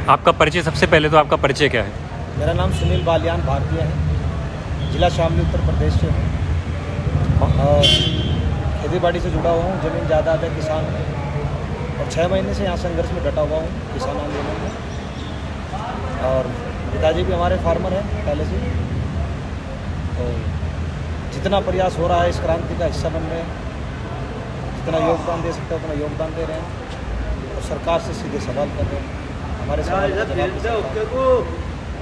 आपका परिचय, सबसे पहले तो आपका परिचय क्या है? मेरा नाम सुनील बालियान भारतीय है, जिला शामली उत्तर प्रदेश से हूँ और खेती बाड़ी से जुड़ा हुआ हूँ। ज़मीन जायदाद है, किसान हूँ और 6 महीने से यहाँ संघर्ष में डटा हुआ हूँ किसान आंदोलन में। और पिताजी भी हमारे फार्मर हैं पहले से। तो जितना प्रयास हो रहा है इस क्रांति का हिस्सा बन रहे हैं, जितना योगदान दे सकते हैं उतना योगदान दे रहे हैं और सरकार से सीधे सवाल कर रहे हैं। हमारे सवाल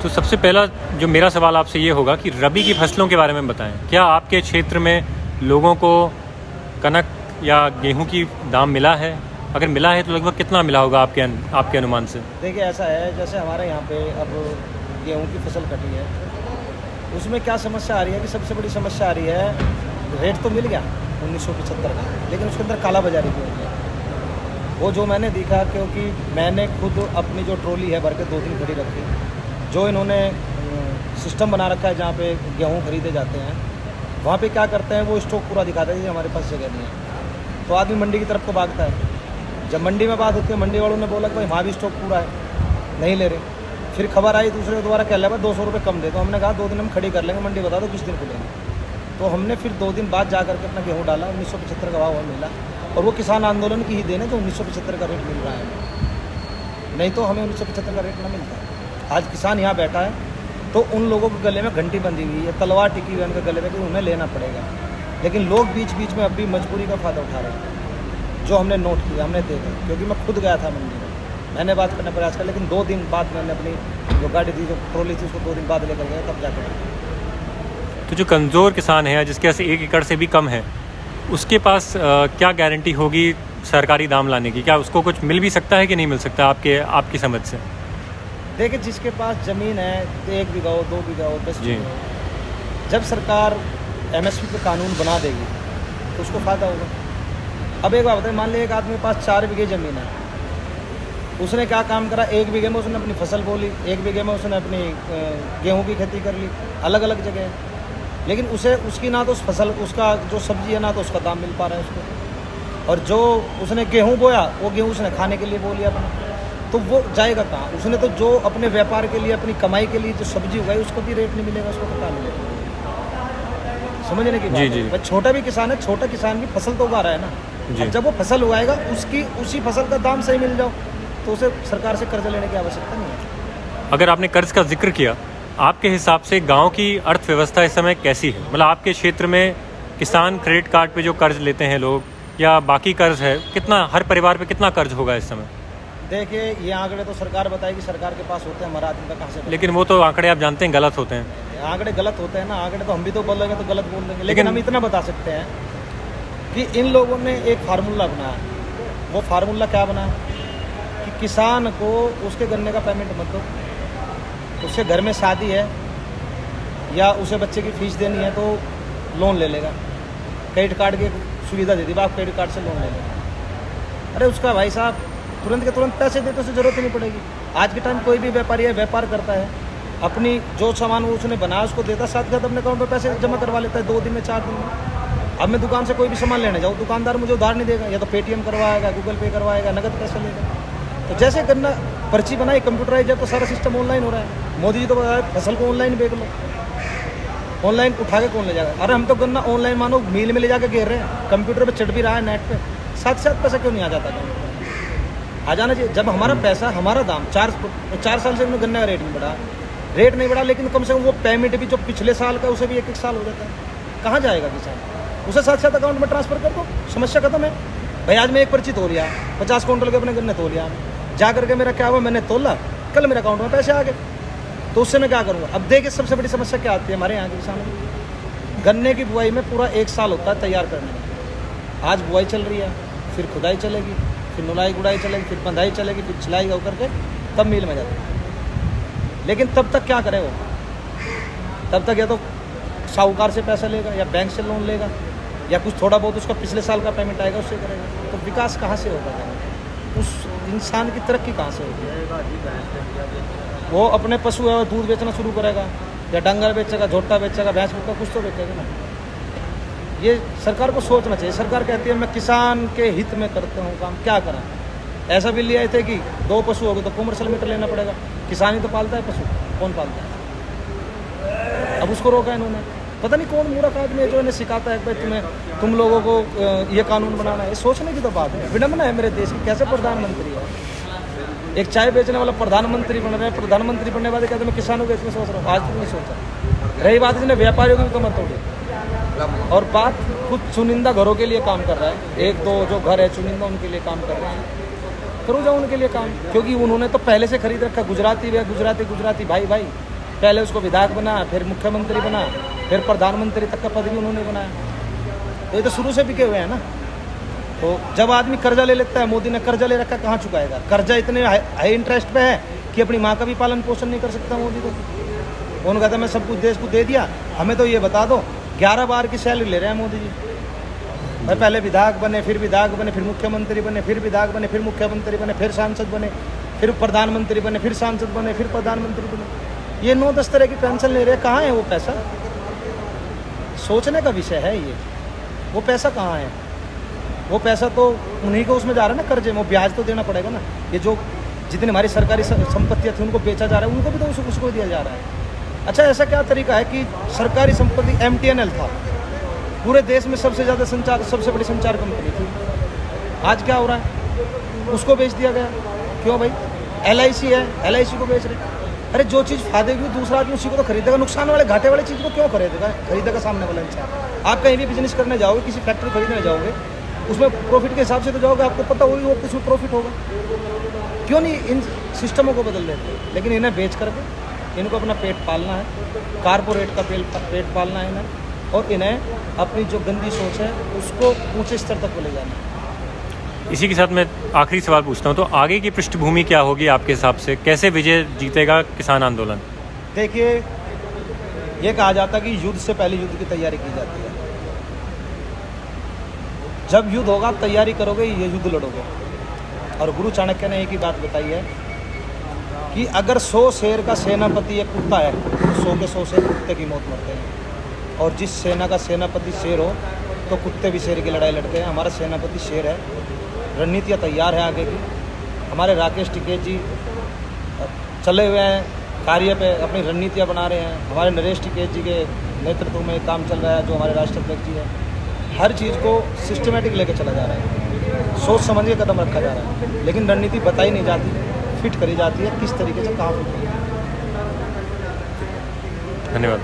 तो सबसे पहला जो मेरा सवाल आपसे ये होगा कि रबी की फसलों के बारे में बताएं। क्या आपके क्षेत्र में लोगों को कनक या गेहूं की दाम मिला है? अगर मिला है तो लगभग कितना मिला होगा आपके अनुमान से? देखिए, ऐसा है जैसे हमारे यहाँ पे अब गेहूं की फसल कटी है, उसमें क्या समस्या आ रही है कि सबसे बड़ी समस्या आ रही है, रेट तो मिल गया 1975 का, लेकिन उसके अंदर काला बाजारी भी हो गया। वो जो मैंने देखा, क्योंकि मैंने खुद अपनी जो ट्रॉली है भर के 2 दिन खड़ी रखी, जो इन्होंने सिस्टम बना रखा है जहाँ पे गेहूँ खरीदे जाते हैं, वहाँ पे क्या करते हैं वो स्टॉक पूरा दिखाते हैं कि हमारे पास जगह नहीं है, तो आदमी मंडी की तरफ को भागता है। जब मंडी में बात होती है, मंडी वालों ने बोला कि भाई वहाँ भी स्टॉक पूरा है, नहीं ले रहे। फिर खबर आई दूसरे दोबारा, कह लिया 200 रुपये कम दे। तो हमने कहा 2 दिन हम खड़ी कर लेंगे, मंडी बता दो किस दिन खुलेंगे। तो हमने फिर 2 दिन बाद जा करके अपना गेहूँ डाला, 1975 का भाव हमें मिला और वो किसान आंदोलन की ही देन है जो 1975 का रेट मिल रहा है, नहीं तो हमें 1975 का रेट ना मिलता। आज किसान यहाँ बैठा है तो उन लोगों के गले में घंटी बंधी हुई है, तलवार टिकी हुई है उनके गले में कि उन्हें लेना पड़ेगा, लेकिन लोग बीच बीच में अब भी मजबूरी का फ़ायदा उठा रहे हैं। जो हमने नोट किया, हमने देखा, क्योंकि मैं खुद गया था मंडी में, मैंने बात करने प्रयास किया, लेकिन 2 दिन बाद मैंने अपनी जो गाड़ी थी, जो ट्रॉली थी, उसको 2 दिन बाद लेकर गया, तब जाकर। तो जो कमज़ोर किसान है जिसके पास 1 एकड़ से भी कम है, उसके पास क्या गारंटी होगी सरकारी दाम लाने की? क्या उसको कुछ मिल भी सकता है कि नहीं मिल सकता आपकी समझ से? देखिए, जिसके पास ज़मीन है, 1 बीघा हो, 2 बीघा हो, 10 बीघा हो, जब सरकार MSP पे कानून बना देगी तो उसको फ़ायदा होगा। अब एक बात बताइए, मान लीजिए एक आदमी के पास 4 बीघे ज़मीन है, उसने क्या काम करा, 1 बीघे में उसने अपनी फसल बोली, 1 बीघे में उसने अपनी गेहूं की खेती कर ली, अलग अलग जगह, लेकिन उसे उसकी ना तो उस फसल, उसका जो सब्जी है ना तो उसका दाम मिल पा रहा है उसको, और जो उसने गेहूं बोया वो गेहूं उसने खाने के लिए बो लिया अपना, तो वो जाएगा कहाँ? उसने तो जो अपने व्यापार के लिए, अपनी कमाई के लिए जो सब्जी उगाई, उसको भी रेट नहीं मिलेगा, उसको तो कहाँ मिलेगा? समझने की बात है। भाई छोटा भी किसान है, छोटा किसान भी फसल तो उगा रहा है ना, जब वो फसल उगाएगा उसी फसल का दाम सही मिल जाओ तो उसे सरकार से कर्ज लेने की आवश्यकता नहीं है। अगर आपने कर्ज का जिक्र किया, आपके हिसाब से गांव की अर्थव्यवस्था इस समय कैसी है? मतलब आपके क्षेत्र में किसान क्रेडिट कार्ड पे जो कर्ज लेते हैं लोग या बाकी कर्ज है, कितना, हर परिवार पे कितना कर्ज होगा इस समय? देखिए, ये आंकड़े तो सरकार बताएगी, सरकार के पास होते हैं, हमारा आदमी का कहाँ से? लेकिन वो तो आंकड़े आप जानते हैं गलत होते हैं। आंकड़े गलत होते हैं ना, आंकड़े तो हम भी तो बोलेंगे तो गलत बोल देंगे, लेकिन हम इतना बता सकते हैं कि इन लोगों ने एक फार्मूला बनाया। वो फार्मूला क्या बना कि किसान को उसके गन्ने का पेमेंट मत दो, उसके घर में शादी है या उसे बच्चे की फीस देनी है तो लोन ले लेगा, क्रेडिट कार्ड की सुविधा दे दी, आप क्रेडिट कार्ड से लोन ले लेगा। अरे उसका भाई साहब तुरंत के तुरंत पैसे देते, उसे जरूरत ही नहीं पड़ेगी। आज के टाइम कोई भी व्यापारी है, व्यापार करता है, अपनी जो सामान वो उसने बनाया उसको देता, साथ साथ अपने अकाउंट में पैसे जमा करवा लेता है 2 दिन में, 4 दिन में। अब मैं दुकान से कोई भी सामान लेने जाऊँ, दुकानदार मुझे उधार नहीं देगा, या तो पेटीएम करवाएगा, गूगल पे करवाएगा, नगद पैसा लेगा। तो जैसे करना, पर्ची बनाई, कंप्यूटराइज है, तो सारा सिस्टम ऑनलाइन हो रहा है। मोदी जी तो बताया फसल को ऑनलाइन बेच लो, ऑनलाइन उठा के कौन ले जाएगा? अरे हम तो गन्ना ऑनलाइन मानो मील में ले जाके घेर रहे हैं, कंप्यूटर पे चढ़ भी रहा है, नेट पे, साथ साथ पैसा क्यों नहीं आ जाता? आ जाना चाहिए। जब हमारा पैसा, हमारा दाम 4 साल से गन्ने का रेट नहीं बढ़ा, रेट नहीं बढ़ा, लेकिन कम से कम वो पेमेंट भी जो पिछले साल का उसे भी 1-1 साल हो जाता है। कहाँ जाएगा किसान? उसे साथ साथ अकाउंट में ट्रांसफर कर दो, समस्या खत्म है। भाई आज मैं एक पर्ची तोल लिया, 50 क्विंटल के अपने गन्ने तोल लिया, जा करके मेरा क्या हुआ, मैंने तोला, कल मेरे अकाउंट में पैसे आ गए, तो उससे मैं क्या करूँगा? अब देखिए, सबसे बड़ी समस्या क्या आती है हमारे यहाँ के किसानों में, गन्ने की बुआई में पूरा 1 साल होता है तैयार करने में। आज बुआई चल रही है, फिर खुदाई चलेगी, फिर नुलाई गुड़ाई चलेगी, फिर बंधाई चलेगी, फिर छिलाई होकर के तब मिल में जाती है। लेकिन तब तक क्या करे वो? तब तक या तो साहूकार से पैसा लेगा, या बैंक से लोन लेगा, या कुछ थोड़ा बहुत उसका पिछले साल का पेमेंट आएगा उससे करेगा। तो विकास कहाँ से होगा? उस इंसान की तरक्की कहाँ से होगी? वो अपने पशु है दूध बेचना शुरू करेगा, या डंगर बेचेगा, झोटा बेचेगा, भैंस बेचेगा, कुछ तो बेचेगा ना। ये सरकार को सोचना चाहिए। सरकार कहती है मैं किसान के हित में करता हूँ काम, क्या करा? ऐसा बिल लिया थे कि 2 पशु हो गए तो कॉमर्शियल मीटर लेना पड़ेगा। किसान ही तो पालता है पशु, कौन पालता है? अब उसको रोका इन्होंने। पता नहीं कौन मूर्ख आदमी है जो इन्हें सिखाता है कि भाई तुम लोगों को ये कानून बनाना है। ये सोचने की तो बात है। विडम्बना है मेरे देश की, कैसे प्रधानमंत्री है? एक चाय बेचने वाला प्रधानमंत्री बन रहे हैं, प्रधानमंत्री बनने वाले कहते मैं किसानों के इसमें सोच रहा हूँ, आज तक नहीं सोचा। रही बात इसने व्यापारियों की भी कमर तोड़ी, और बात कुछ चुनिंदा घरों के लिए काम कर रहा है, 1-2 जो घर है चुनिंदा उनके लिए काम कर रहे हैं। करो जाओ उनके लिए काम, क्योंकि उन्होंने तो पहले से खरीद रखा। गुजराती भाई पहले उसको विधायक बना, फिर मुख्यमंत्री बना, फिर प्रधानमंत्री तक का पद भी उन्होंने बनाया। तो ये तो शुरू से बिके हुए हैं ना। तो जब आदमी कर्जा ले लेता है, मोदी ने कर्जा ले रखा, कहाँ चुकाएगा? कर्जा इतने हाई इंटरेस्ट पे है कि अपनी माँ का भी पालन पोषण नहीं कर सकता मोदी को। कौन कहता मैं सब कुछ देश को दे दिया? हमें तो ये बता दो, 11 बार की सैलरी ले रहे हैं मोदी जी। भाई पहले विधायक बने, फिर विधायक बने, फिर मुख्यमंत्री बने, फिर विधायक बने, फिर मुख्यमंत्री बने, फिर सांसद बने, फिर प्रधानमंत्री बने, फिर सांसद बने, फिर प्रधानमंत्री बने। ये 9-10 तरह की पेंशन ले रहे हैं। कहाँ है वो पैसा? सोचने का विषय है ये। वो पैसा कहाँ है? वो पैसा तो उन्हीं को उसमें जा रहा है ना, कर्जे में। वो ब्याज तो देना पड़ेगा ना। ये जो जितनी हमारी सरकारी संपत्तियाँ थी उनको बेचा जा रहा है, उनको भी तो उसको दिया जा रहा है। अच्छा, ऐसा क्या तरीका है कि सरकारी संपत्ति MTNL था, पूरे देश में सबसे बड़ी संचार कंपनी थी, आज क्या हो रहा है? उसको बेच दिया गया। क्यों भाई? LIC है, LIC को बेच रहे। अरे जो चीज़ फायदे की दूसरा आदमी उसी को तो खरीदेगा। नुकसान वाले घाटे वाली चीज़ को क्यों खरीदेगा सामने वाला इंसान? आप कहीं भी बिजनेस करने जाओगे, किसी फैक्ट्री खरीदने जाओगे, उसमें प्रॉफिट के हिसाब से तो जाओगे, आपको पता होगी वो किसमें प्रॉफिट होगा। क्यों नहीं इन सिस्टमों को बदल देते? लेकिन इन्हें बेच करके इनको अपना पेट पालना है, कारपोरेट का पेट पालना है इन्हें, और इन्हें अपनी जो गंदी सोच है उसको ऊंचे स्तर तक ले जाना है। इसी के साथ मैं आखिरी सवाल पूछता हूँ, तो आगे की पृष्ठभूमि क्या होगी आपके हिसाब से? कैसे विजय जीतेगा किसान आंदोलन? देखिए, ये कहा जाता है कि युद्ध से पहले युद्ध की तैयारी की जाती है। जब युद्ध होगा तैयारी करोगे, ये युद्ध लड़ोगे। और गुरु चाणक्य ने एक ही बात बताई है कि अगर 100 शेर का सेनापति एक कुत्ता है तो 100 के 100 शेर कुत्ते की मौत मरते हैं। और जिस सेना का सेनापति शेर हो तो कुत्ते भी शेर की लड़ाई लड़ते हैं। हमारा सेनापति शेर है, रणनीतियाँ तैयार है आगे की। हमारे राकेश टिकैत जी चले हुए हैं कार्य पे, अपनी रणनीतियाँ बना रहे हैं। हमारे नरेश टिकैत जी के नेतृत्व में काम चल रहा है, जो हमारे राष्ट्राध्यक्ष जी हैं। हर चीज़ को सिस्टमेटिक लेके चला जा रहा है, सोच समझ के कदम रखा जा रहा है। लेकिन रणनीति बताई नहीं जाती, फिट करी जाती है किस तरीके से, कहाँ फिट। धन्यवाद।